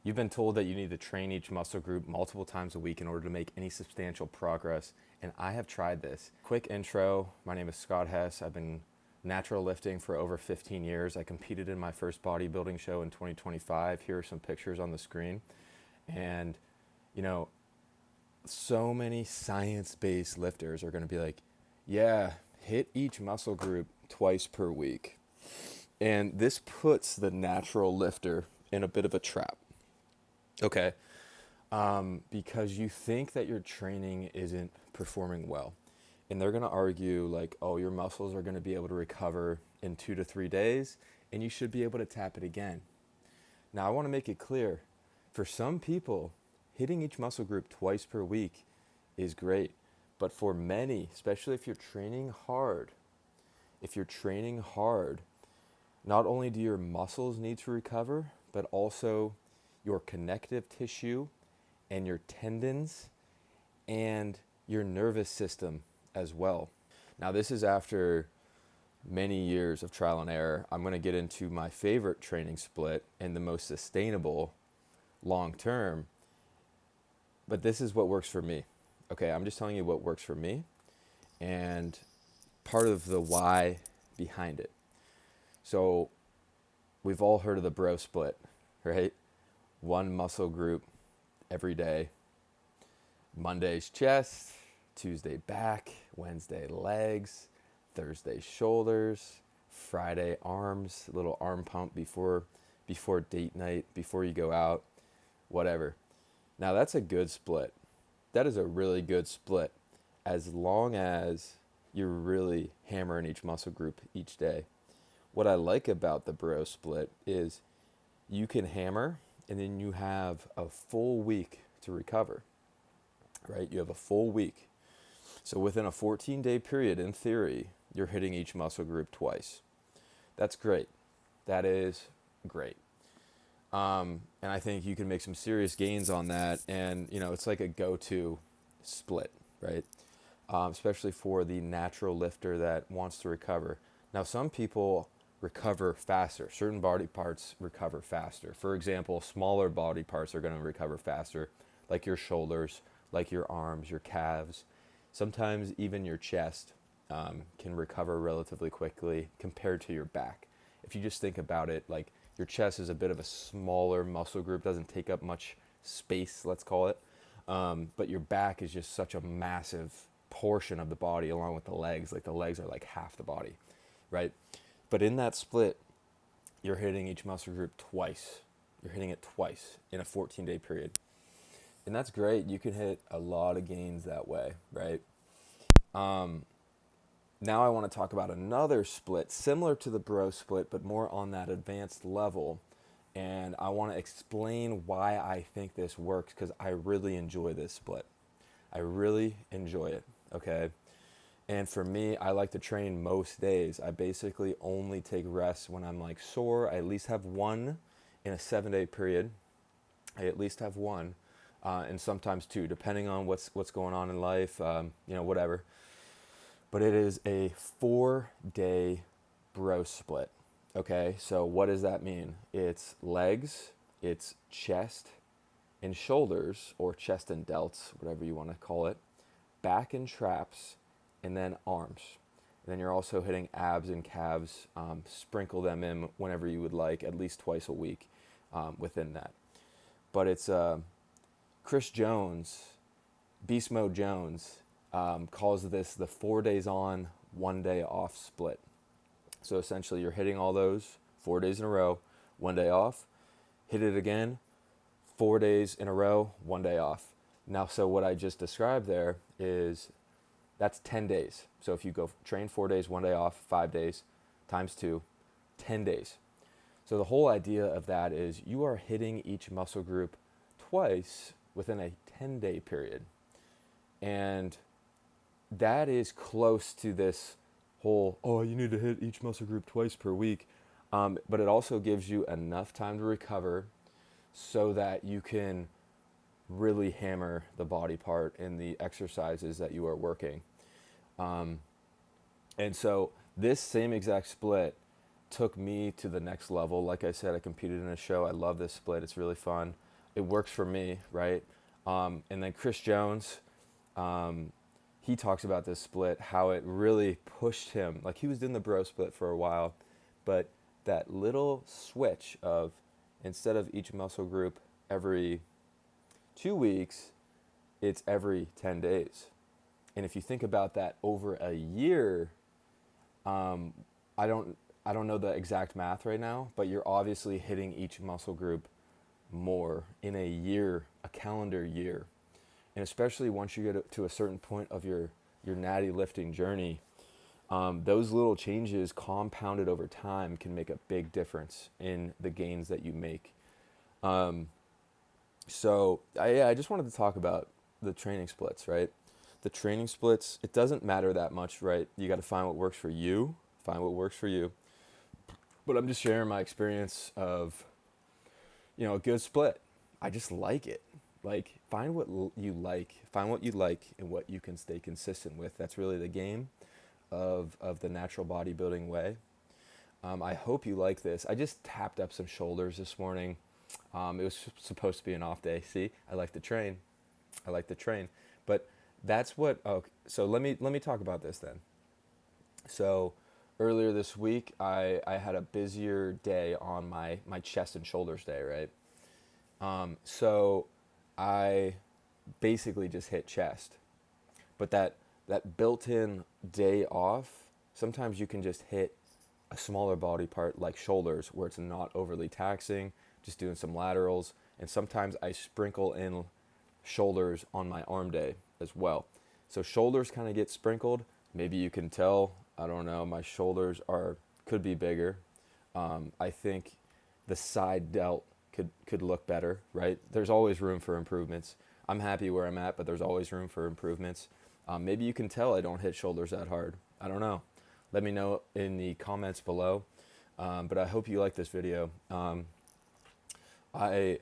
You've been told that you need to train each muscle group multiple times a week in order to make any substantial progress, and I have tried this. Quick intro, my name is Scott Hess. I've been natural lifting for over 15 years. I competed in my first bodybuilding show in 2025. Here are some pictures on the screen. And, you know, so many science-based lifters are going to be like, yeah, hit each muscle group twice per week. And this puts the natural lifter in a bit of a trap. Okay. Because you think that your training isn't performing well. And they're going to argue like, oh, your muscles are going to be able to recover in 2 to 3 days, and you should be able to tap it again. Now, I want to make it clear, for some people, hitting each muscle group twice per week is great. But for many, especially if you're training hard, not only do your muscles need to recover, but also your connective tissue and your tendons and your nervous system as well. Now, this is after many years of trial and error. I'm going to get into my favorite training split and the most sustainable long term, but this is what works for me. Okay, I'm just telling you what works for me and part of the why behind it. So we've all heard of the bro split, right? One muscle group every day. Monday's chest, Tuesday back, Wednesday legs, Thursday shoulders, Friday arms, a little arm pump before date night, before you go out, whatever. Now that's a good split. That is a really good split as long as you're really hammering each muscle group each day. What I like about the bro split is you can hammer and then you have a full week to recover, right? You have a full week. So within a 14-day period, in theory, you're hitting each muscle group twice. That's great. That is great. And I think you can make some serious gains on that. And, you know, it's like a go-to split, right? Especially for the natural lifter that wants to recover. Now, some people recover faster. Certain body parts recover faster. For example, smaller body parts are going to recover faster, like your shoulders, like your arms, your calves. Sometimes even your chest can recover relatively quickly compared to your back. If you just think about it, like your chest is a bit of a smaller muscle group, doesn't take up much space, let's call it. But your back is just such a massive portion of the body along with the legs. Like the legs are like half the body, right? But in that split, you're hitting each muscle group twice. You're hitting it twice in a 14-day period. And that's great. You can hit a lot of gains that way, right? Now I want to talk about another split similar to the bro split, but more on that advanced level. And I want to explain why I think this works because I really enjoy this split. I really enjoy it, okay? And for me, I like to train most days. I basically only take rests when I'm like sore. I at least have one in a 7-day period. I at least have one, and sometimes two, depending on what's going on in life, whatever. But it is a 4-day bro split. Okay, so what does that mean? It's legs, it's chest and shoulders, or chest and delts, whatever you want to call it, back and traps, and then arms. And then you're also hitting abs and calves. Sprinkle them in whenever you would like, at least twice a week within that. But it's Chris Jones, Beast Mode Jones, calls this the 4 days on, 1 day off split. So essentially you're hitting all those 4 days in a row, 1 day off, hit it again, 4 days in a row, 1 day off. Now, so what I just described there is that's 10 days. So if you go train 4 days, 1 day off, 5 days, times 2, 10 days. So the whole idea of that is you are hitting each muscle group twice within a 10-day period. And that is close to this whole, oh, you need to hit each muscle group twice per week. But it also gives you enough time to recover so that you can really hammer the body part in the exercises that you are working. And so this same exact split took me to the next level. Like I said, I competed in a show. I love this split. It's really fun. it works for me, right? And then Chris Jones, um, he talks about this split, how it really pushed him. Like he was doing the bro split for a while, but that little switch of instead of each muscle group every 2 weeks, it's every 10 days. And if you think about that over a year, um, I don't I don't know the exact math right now, but you're obviously hitting each muscle group more in a year, a calendar year. And especially once you get to a certain point of your natty lifting journey, those little changes compounded over time can make a big difference in the gains that you make. Um, yeah, I just wanted to talk about the training splits, right? The training splits, it doesn't matter that much, right? You got to find what works for you, find what works for you. But I'm just sharing my experience of, a good split. I just like it. Like, find what you like, find what you like and what you can stay consistent with. That's really the game of the natural bodybuilding way. I hope you like this. I just tapped up some shoulders this morning. It was supposed to be an off day. See, I like to train. I like to train. But that's what. Oh, so let me talk about this then. So earlier this week, I had a busier day on my chest and shoulders day, right? So I basically just hit chest. But that built-in day off, sometimes you can just hit a smaller body part like shoulders where it's not overly taxing, just doing some laterals. And sometimes I sprinkle in shoulders on my arm day as well. So shoulders kind of get sprinkled. Maybe you can tell, I don't know, my shoulders could be bigger. I think the side delt could look better, right? There's always room for improvements. I'm happy where I'm at, but there's always room for improvements. Maybe you can tell I don't hit shoulders that hard. I don't know. Let me know in the comments below. But I hope you like this video. I, I,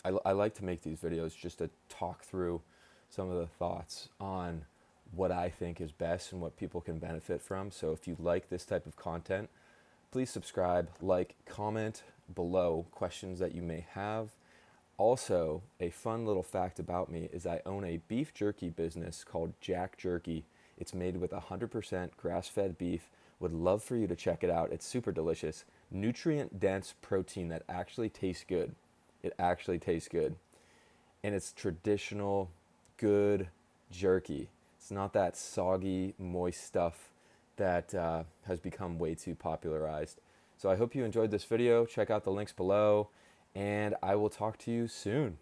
I like to make these videos just to talk through some of the thoughts on what I think is best and what people can benefit from. So if you like this type of content, please subscribe, like, comment below questions that you may have. Also, a fun little fact about me is I own a beef jerky business called Jack Jerky. It's made with 100% grass-fed beef. Would love for you to check it out. It's super delicious. Nutrient-dense protein that actually tastes good. It actually tastes good. And it's traditional, good jerky. It's not that soggy, moist stuff that has become way too popularized. So I hope you enjoyed this video. Check out the links below, and I will talk to you soon.